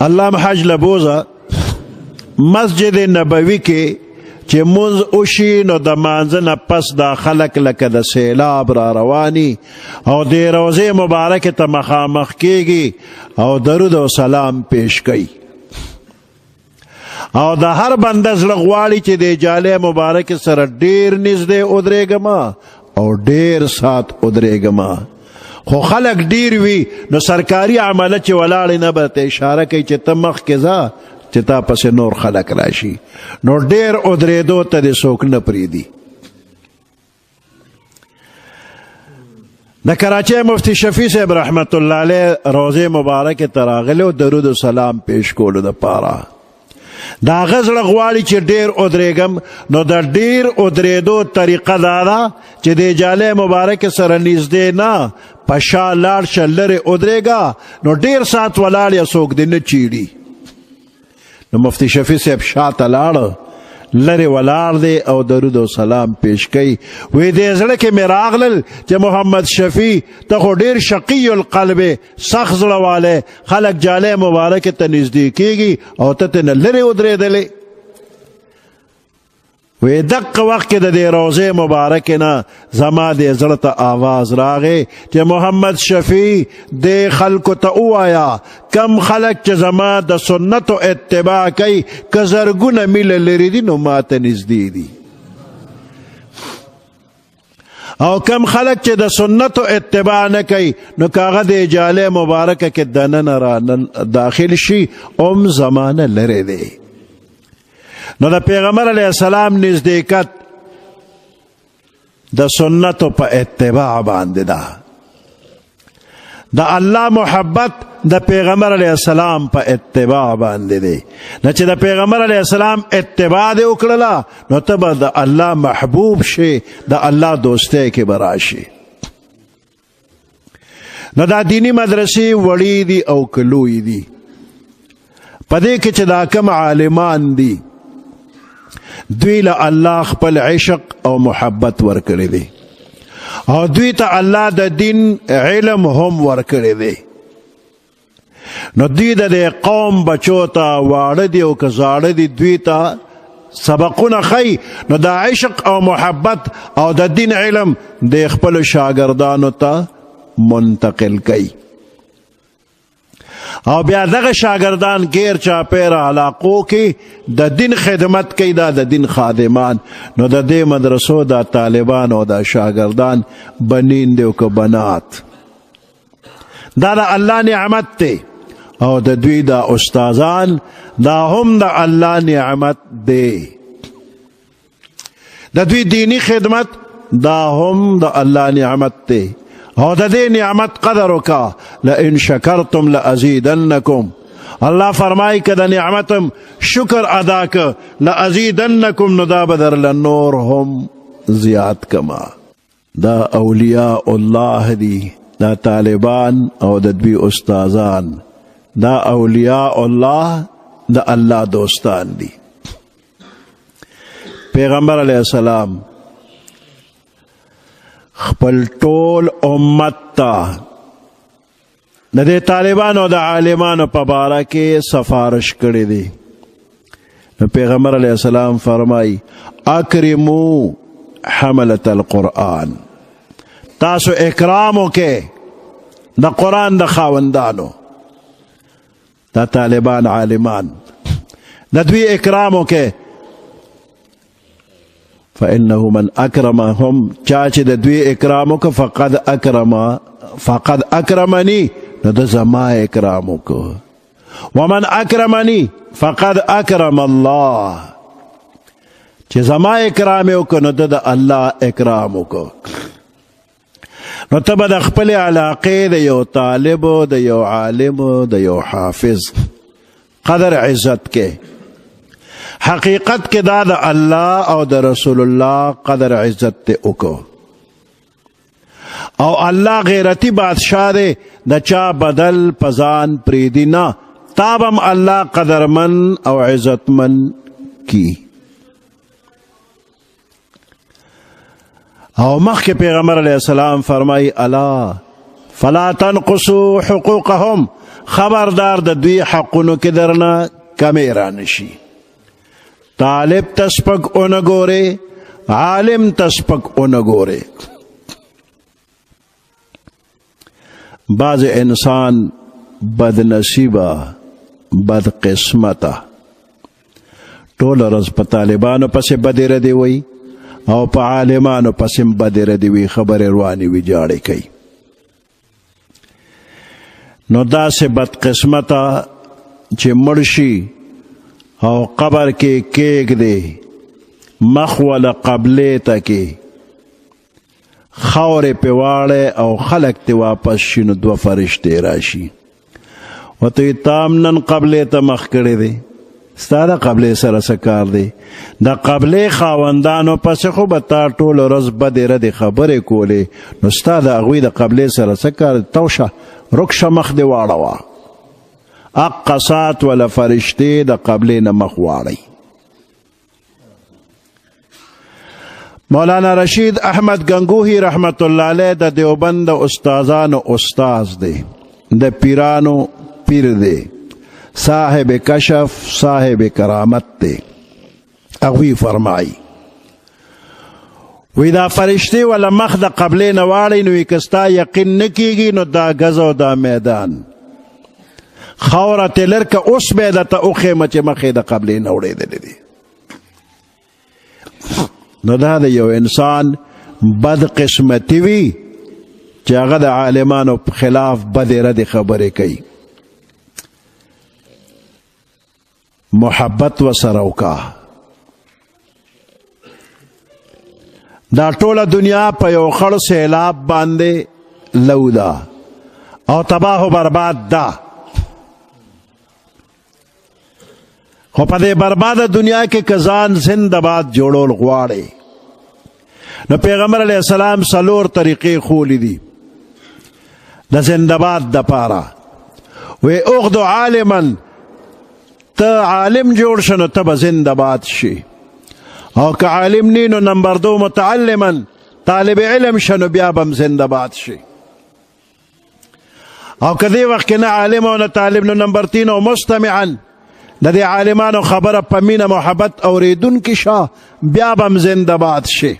الله حج لبوزه مسجد نبوي کې چې منځ وشي نو د مانځه نه پس دا خلک لکه د سیلاب را رواني او د روضې مبارکې ته مخامخ کېږي او درود او سلام پیش کوي او د هر بنده زړه غواړي چې د جالې مبارکې سره ډېر نږدې ودرېږم او ډېر سات ودرېږم خو خلک ډېر وي نو سرکاري عمله چې ولاړې نه به ته اشاره کوي چې ته مخکې ځه چې تا پسې نور خلک راشي نو ډېر ودرېدو ته دې څوک نه پرېږدي د کراچۍ مفتی شفیع صاحب رحمت الله علیه روضې مبارکې ته راغلی او درود و سلام پیش کولو دپاره د هغه زړه غواړي چې ډېر ودرېږم نو د ډېر ودرېدو طریقه دا ده چې د جالۍ مبارکې سره نږدې نه په شا لاړ شه لرې ودرېږه نو ډېر ساعت ولاړ یا څوک دې نه چیړي نو مفتی شفیع صاحب شاته لاړه لرې ولاړ دی او درود او سلام پیش کوي وی دې زړه کې مې راغلل چې محمد شفیع ته خو ډېر شقي القلب سخت زړه والی خلک جالۍ مبارکې ته نږدې کېږي او ته ترې نه لرې ودرېدلې وی دقه وخت کې د دې روضې مبارکې نه زما دې زړه ته آواز راغی چې محمد شفیع دې خلکو ته ووایه کم خلک چې زما د سنتو اتباع کوي که زرګونه میله لرې دي نو ما ته نږدې دي او کم خلک چې د سنتو اتباع نه کوي نو که هغه د جالۍ مبارکه کې دننه را داخل شي ام زمانه لرې دی نو د پیغمبر علیه السلام نزدېکت د سنتو په اتباع باندې ده د الله محبت د پیغمبر علیه السلام په اتباع باندې دی نه چې د پیغمبر علیه السلام اتباع دې وکړله نو ته به د الله محبوب شي د الله دوستۍ کې به راشي نو دا دینی مدرسې وړې دي او که لوی دي په دې کې چې دا کم عالمان دي دوی له الله خپل عشق او محبت ورکړی دی او دوی ته الله د دین علم هم ورکړی دی نو دوی د دې قوم بچو ته واړه دي او که زاړه دي دوی ته سبقونه ښیي نو د عشق او محبت او د دین علم د خپلو شاګردانو ته منتقل کوي او بیا دغه شاگردان غیر چاپیره علاقو کې د دین خدمت کوي دا د دین خادمان نو د دې مدرسو دا طالبان او دا شاگردان بنین دی او که بنات دا د الله نعمت دی او د دوی دا استادان دا هم د الله نعمت دی د دوی دینی خدمت دا هم د الله نعمت دی او د دې نعمت قدر وکا لئن شکرتم لازیدنکم الله فرمای که د نعمتم شکر ادا که لازیدنکم نو دا بدر لنور هم زیاد کما دا اولیاء الله دی دا طالبان او د دوی استادان دا اولیاء الله د الله دوستان دی پیغمبر علیه السلام خپل ټول امت ته د دې طالبانو او د عالمانو په باره کې سفارش کړی دی نو پیغمبر علیه السلام فرمای اکرمو حملة القرآن تاسو اکرام وکئ د قرآن د خاوندانو دا طالبان عالمان د دوی اکرام وکئ فإنه من أكرمهم چاچ د دوی اکرام وکړه فقد اکرمنی نو د زما اکرام وکړه ومن اکرمنی فقد اکرم الله چې زما اکرام وکړه نو د الله اکرام وکړه نو ته به د خپلې علاقې د یو طالب د یو عالم د یو حافظ قدر عزت کې حقیقت کې دا د الله او د رسول الله قدر عزت ته وکړو او الله غیرتی بادشاہ دی د چا بدل پزان پریدی نه تابم الله قدرمن او عزتمن کی او مخکې پیغمبر علیه السلام فرمای الا فلا تنقصوا حقوقهم خبردار د دوی حقونو کې درنه کمی را نشي. طالب ته سپک ونه ګورې، عالم ته سپک ونه ګورې. بعض انسان بد نصیبه، بد قسمته، ټوله ورځ په طالبانو پسې بدې ردې وي او په عالمانو پسې بدې ردې وي، خبرې روانې وي، جاړې کوي. نو داسې بد قسمته چې مړ شي او قبر کې کېږدې، مخ وله قبلې ته کې خاورې پې واړی او خلک ته واپس شي، نو دوه فرشتې راشي ورته وي تا هم نن قبلې ته مخ کړی دی، ستا د قبلې سره څه کار دی؟ د قبلې خاوندانو پسې خو به تا ټوله ورځ بدې ردې خبرې کولې، نو ستا د هغوی د قبلې سره څه کار دی؟ تو شه رک شه، مخ دې واړوه. اقا سات ولا فرشتې د قبلې نه مخ واړئ. مولانا رشید احمد گنگوہی رحمت اللہ علیہ د دیوبند استادانو استاز دی، د پیرانو پیر دی، صاحب کشف، صاحب کرامت دی. اغوی فرمائی وی دا فرشتی ولا مخ د قبلې نه واړی، نو کستا یقین نه کیږي، نو دا گز او دا میدان خاوره ته لرکه اوس به درته وښیم چې مخې د قبلې نه وړېدلی دی. نو دا د یو انسان بد قسمتي وي چې هغه د عالمانو په خلاف بدې ردې خبرې کوي. محبت ورسره وکړه. دا ټوله دنیا په یو خړ سیلاب باندې لو ده او تباه و برباد ده، خو په دې برباده دنیا کې که ځان زنده‌باد جوړول غواړئ، نو پیغمبر علیه السلام 4 طریقې ښوولې دي د زنده‌باد دپاره. وی اغدو عالما، ته عالم جوړ شه نو ته به زنده‌باد شي، او که عالم نی نو نمبر 2 متعلما، طالب علم شه نو بیا به هم زنده‌باد شي، او که دې وخت کې نه عالم او نه طالب نو نمبر 3 او مستمعا، د دې عالمانو خبره په مینه محبت اورېدونکي شه، بیا به هم زنده‌باد شي.